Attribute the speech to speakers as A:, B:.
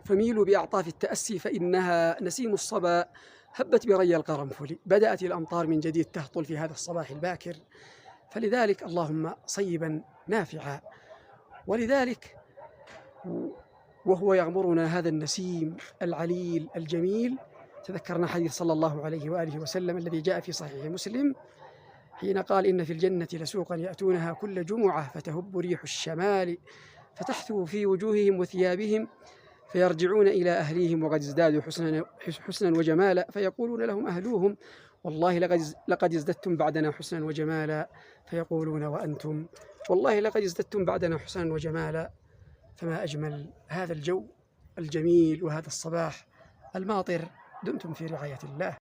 A: فميلوا بأعطاف التأسي فإنها نسيم الصبا هبت بري القرنفل. بدأت الأمطار من جديد تهطل في هذا الصباح الباكر، فلذلك اللهم صيبا نافعا. ولذلك وهو يغمرنا هذا النسيم العليل الجميل تذكرنا حديث صلى الله عليه وآله وسلم الذي جاء في صحيح مسلم حين قال: إن في الجنة لسوقا يأتونها كل جمعة فتهب ريح الشمال فتحثو في وجوههم وثيابهم فيرجعون إلى أهليهم وقد ازدادوا حسنا وجمالا، فيقولون لهم أهلوهم: والله لقد ازددتم بعدنا حسنا وجمالا. فيقولون: وأنتم؟ والله لقد ازددتم بعدنا حسنا وجمالا. فما أجمل هذا الجو الجميل وهذا الصباح الماطر. دمتم في رعاية الله.